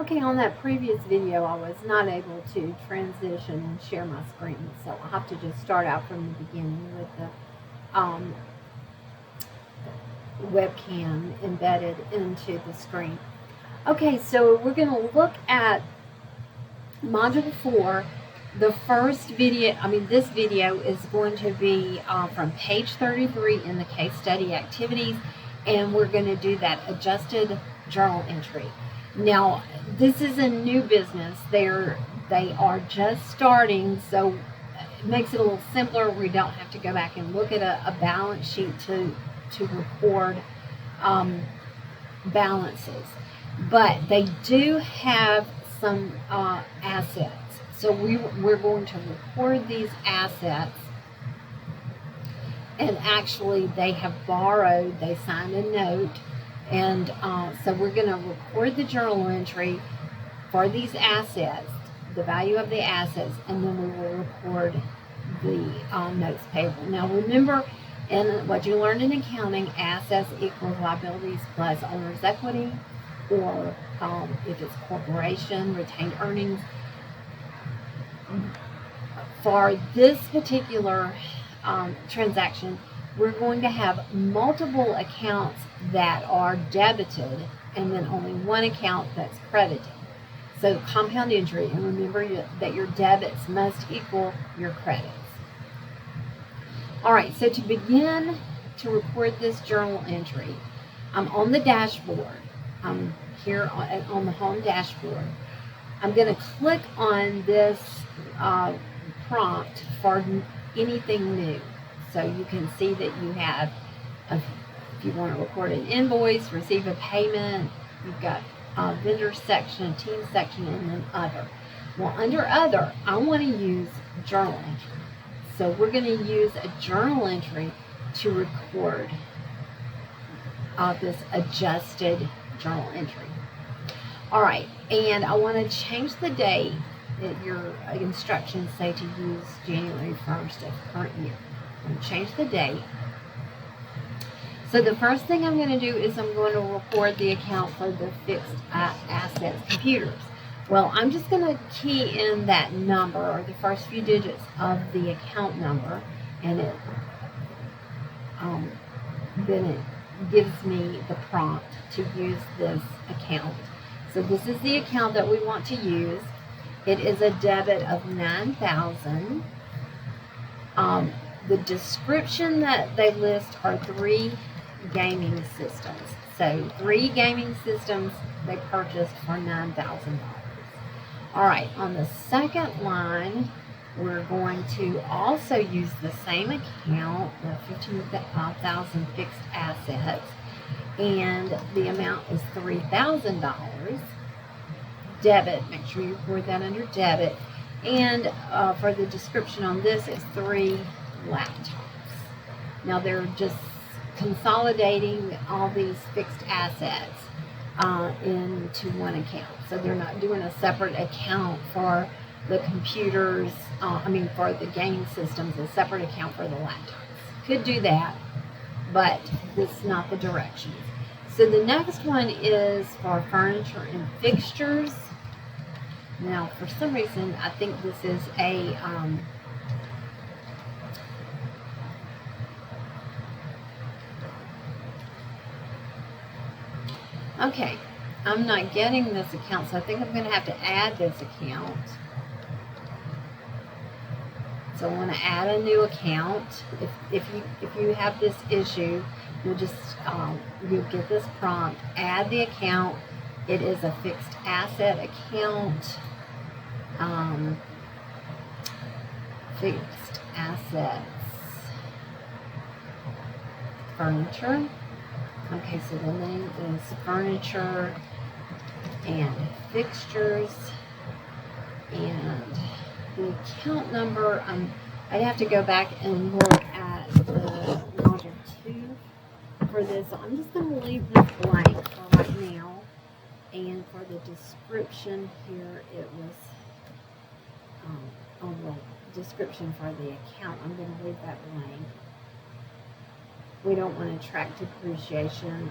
Okay, on that previous video, I was not able to transition and share my screen, so I'll have to just start out from the beginning with the webcam embedded into the screen. Okay, so we're going to look at Module 4. The first video, this video is going to be from page 33 in the case study activities, and we're going to do that adjusted journal entry. Now, this is a new business. They are just starting, so it makes it a little simpler. We don't have to go back and look at a balance sheet to record balances. But they do have some assets. So we're going to record these assets, and actually they have borrowed, they signed a note, and so we're going to record the journal entry for these assets, the value of the assets, and then we will record the notes payable. Now remember, in what you learned in accounting, assets equals liabilities plus owner's equity, or if it's corporation, retained earnings. For this particular transaction, we're going to have multiple accounts that are debited and then only one account that's credited. So compound entry, and remember that your debits must equal your credits. All right, so to begin to record this journal entry, I'm on the dashboard. I'm here on the home dashboard. I'm going to click on this prompt for anything new. So you can see that you have, if you want to record an invoice, receive a payment, you've got a vendor section, a team section, and then other. Well, under other, I want to use journal entry. So we're going to use a journal entry to record this adjusted journal entry. All right, and I want to change the date that your instructions say to use January 1st of the current year. I'm going to change the date. So the first thing I'm going to do is I'm going to record the account for the fixed assets computers. Well, I'm just going to key in that number, or the first few digits of the account number, and then it gives me the prompt to use this account. So this is the account that we want to use. It is a debit of $9,000. The description that they list are 3 gaming systems. So 3 gaming systems they purchased for $9,000. All right, on the second line, we're going to also use the same account, the 15,000 fixed assets, and the amount is $3,000. Debit, make sure you record that under debit. And for the description on this is 3 laptops. Now they're just consolidating all these fixed assets into one account. So they're not doing a separate account for the computers, for the game systems, a separate account for the laptops. Could do that, but this is not the directions. So the next one is for furniture and fixtures. Now, for some reason, I think this is a okay, I'm not getting this account, so I think I'm going to have to add this account. So I want to add a new account. If you have this issue, you'll just you'll get this prompt. Add the account. It is a fixed asset account. Fixed assets. Furniture. Okay, so the name is furniture and fixtures, and the account number, I'd have to go back and look at the module 2 for this. So I'm just going to leave this blank for right now, and for the description here, it was on the description for the account, I'm going to leave that blank. We don't want to track depreciation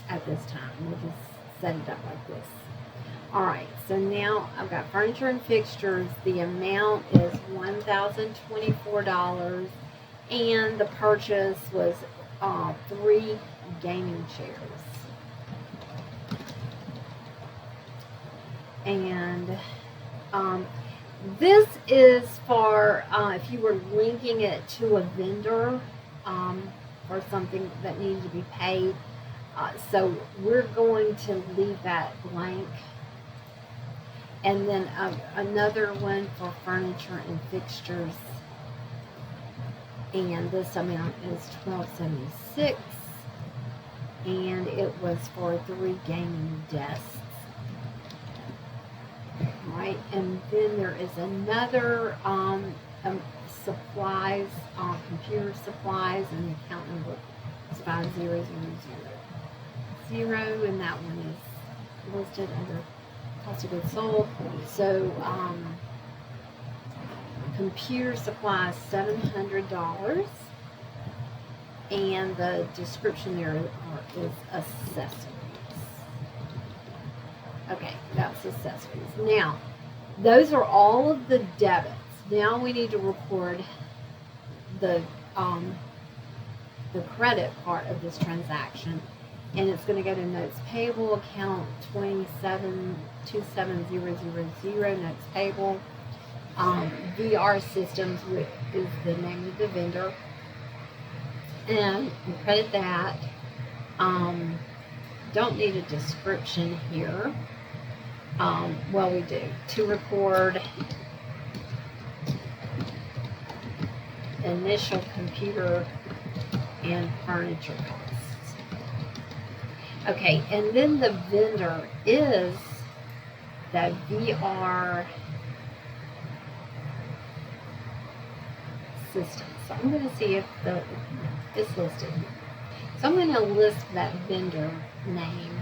at this time. We'll just set it up like this. All right, so now I've got furniture and fixtures. The amount is $1,024, and the purchase was 3 gaming chairs. And this is for if you were linking it to a vendor for something that needed to be paid. So we're going to leave that blank. And then another one for furniture and fixtures. And this amount is $1,276. And it was for 3 gaming desks. Right, and then there is another supplies, computer supplies, and the account number is 5000, and that one is listed under cost of goods sold. So computer supplies $700, and the description there is accessories. Okay, that's accessories. Now, those are all of the debits. Now we need to record the credit part of this transaction, and it's going to go to notes payable account 2727000, notes payable. VR Systems is the name of the vendor, and we credit that. Don't need a description here. Well, we do. To record initial computer and furniture costs. Okay, and then the vendor is the VR System. So I'm going to see if it's listed here. So I'm going to list that vendor name,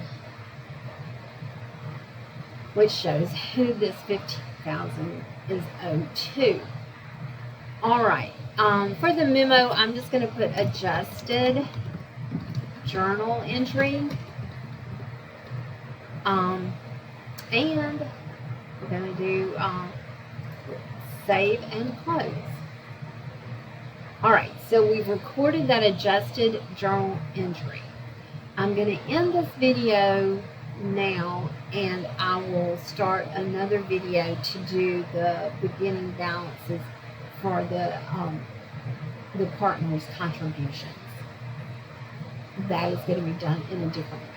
which shows who this $15,000 is owed to. All right. For the memo, I'm just going to put adjusted journal entry. And we're going to do save and close. All right. So we've recorded that adjusted journal entry. I'm going to end this video now, and I will start another video to do the beginning balances for the partners' contributions. That is going to be done in a different way.